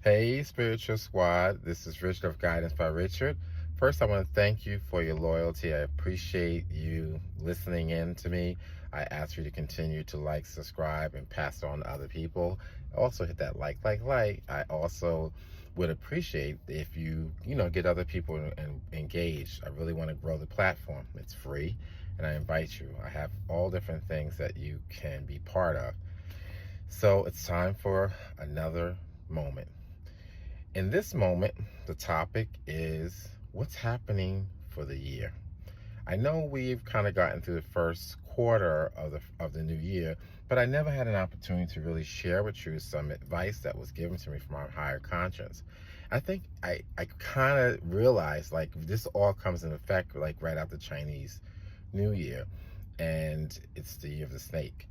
Hey, Spiritual Squad. This is Richard of Guidance by Richard. First, I want to thank you for your loyalty. I appreciate you listening in to me. I ask you to continue to like, subscribe, and pass it on to other people. Also, hit that like. I also would appreciate if you get other people and engaged. I really want to grow the platform. It's free, and I invite you. I have all different things that you can be part of. So it's time for another moment. In this moment, the topic is what's happening for the year. I know we've kind of gotten through the first quarter of the new year, but I never had an opportunity to really share with you some advice that was given to me from my higher conscience. I think I kind of realized like this all comes in effect like right after Chinese New Year, and it's the year of the snake.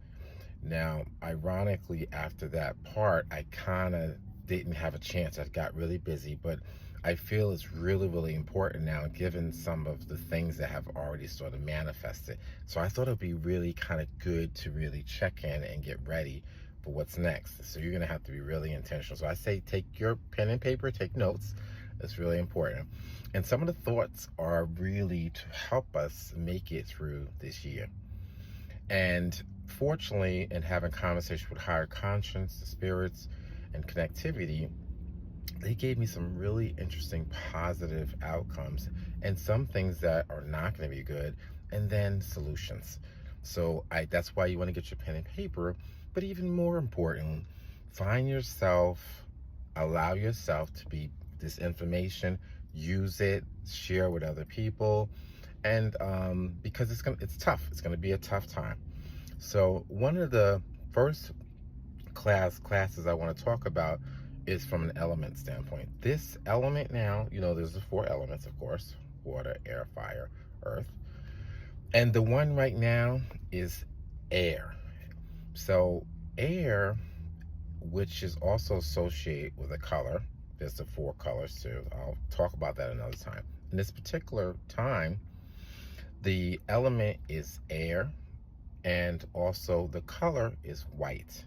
Now, ironically, after that part, I kind of didn't have a chance. I got really busy, but I feel it's really, really important now, given some of the things that have already sort of manifested. So I thought it'd be really kind of good to really check in and get ready for what's next. So you're going to have to be really intentional. So I say take your pen and paper, take notes. It's really important. And some of the thoughts are really to help us make it through this year. And fortunately, in having conversations with higher conscience, the spirits, and connectivity, they gave me some really interesting positive outcomes and some things that are not going to be good, and then solutions. So that's why you want to get your pen and paper. But even more important, find yourself, allow yourself to be this information, use it, share with other people, and because it's tough. It's gonna be a tough time. So one of the first classes I want to talk about is from an element standpoint. This element now, there's the four elements, of course: water, air, fire, earth, and the one right now is air. So air, which is also associated with a color. There's the four colors too. I'll talk about that another time. In this particular time, the element is air, and also the color is white.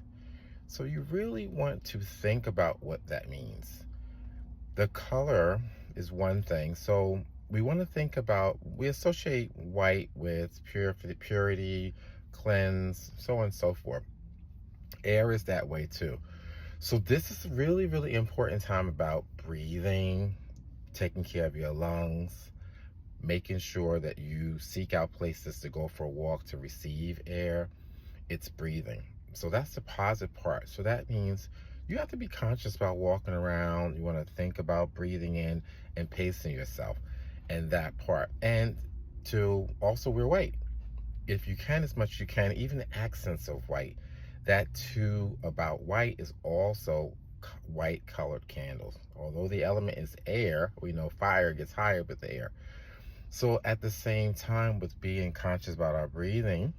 So you really want to think about what that means. The color is one thing. So we want to think about, we associate white with purity, cleanse, so on and so forth. Air is that way too. So this is a really, really important time about breathing, taking care of your lungs, making sure that you seek out places to go for a walk to receive air. It's breathing. So that's the positive part. So that means you have to be conscious about walking around. You want to think about breathing in and pacing yourself, and that part. And to also wear white. If you can, as much as you can, even the accents of white. That too about white is also white colored candles. Although the element is air, we know fire gets higher with the air. So at the same time, with being conscious about our breathing,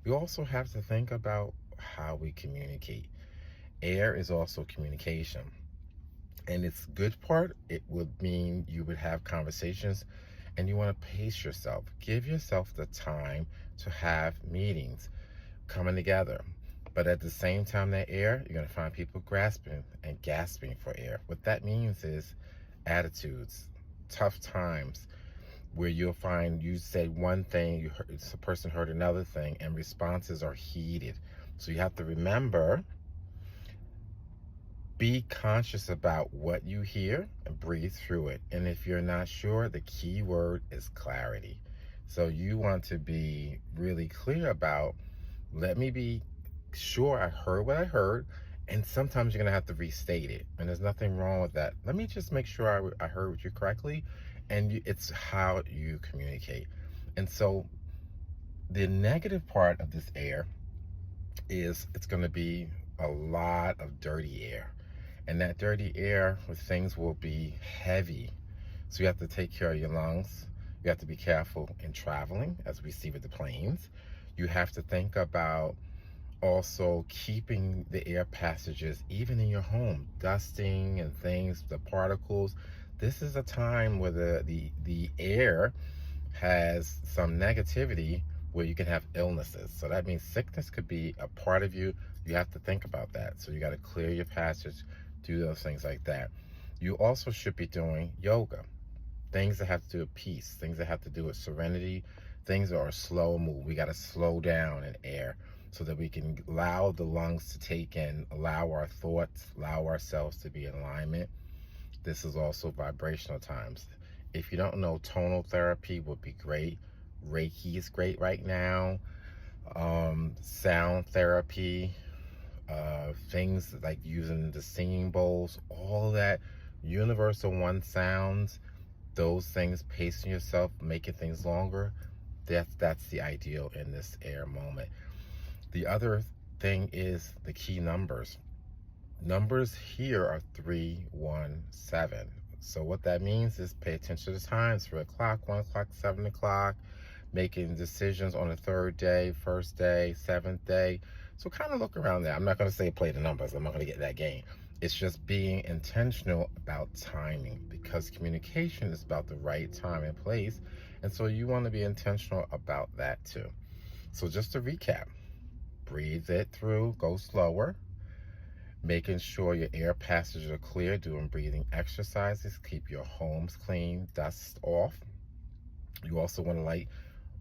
we also have to think about how we communicate. Air is also communication. And its good part, it would mean you would have conversations, and you want to pace yourself. Give yourself the time to have meetings, coming together. But at the same time, that air, you're going to find people grasping and gasping for air. What that means is attitudes, tough times, where you'll find you said one thing, the person heard another thing, and responses are heated. So you have to remember, be conscious about what you hear and breathe through it. And if you're not sure, the key word is clarity. So you want to be really clear about, let me be sure I heard what I heard, and sometimes you're going to have to restate it, and there's nothing wrong with that. Let me just make sure I heard what you correctly, and it's how you communicate. And so the negative part of this air is it's going to be a lot of dirty air, and that dirty air with things will be heavy. So you have to take care of your lungs. You have to be careful in traveling, as we see with the planes. You have to think about also keeping the air passages, even in your home, dusting and things, the particles. This is a time where the air has some negativity, where you can have illnesses. So that means sickness could be a part of you. You have to think about that. So you got to clear your passage, do those things like that. You also should be doing yoga, things that have to do with peace, things that have to do with serenity, things that are slow move. We got to slow down in air so that we can allow the lungs to take in, allow our thoughts, allow ourselves to be in alignment. This is also vibrational times. If you don't know, tonal therapy would be great. Reiki is great right now. Sound therapy, things like using the singing bowls, all that universal one sounds, those things, pacing yourself, making things longer, that's the ideal in this air moment. The other thing is the key numbers. Numbers here are 317. So what that means is pay attention to the times: 3 o'clock, 1 o'clock, 7 o'clock, making decisions on the third day, first day, seventh day. So kind of look around that. I'm not going to say play the numbers. I'm not going to get that game. It's just being intentional about timing, because communication is about the right time and place. And so you want to be intentional about that too. So just to recap, breathe it through, go slower, making sure your air passages are clear, doing breathing exercises, keep your homes clean, dust off. You also want to light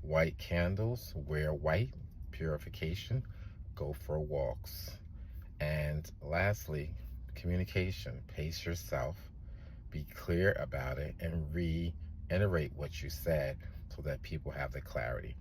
white candles, wear white, purification, go for walks. And lastly, communication, pace yourself, be clear about it, and reiterate what you said so that people have the clarity.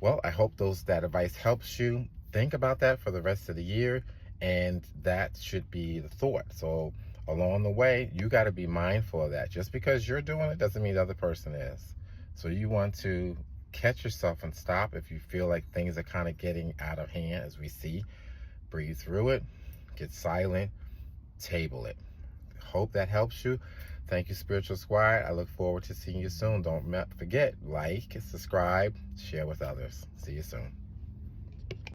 Well, I hope that advice helps you. Think about that for the rest of the year, and that should be the thought. So along the way, you got to be mindful of that. Just because you're doing it doesn't mean the other person is. So you want to catch yourself and stop if you feel like things are kind of getting out of hand, as we see. Breathe through it, get silent, table it. Hope that helps you. Thank you, Spiritual Squad. I look forward to seeing you soon. Don't forget, like, subscribe, share with others. See you soon.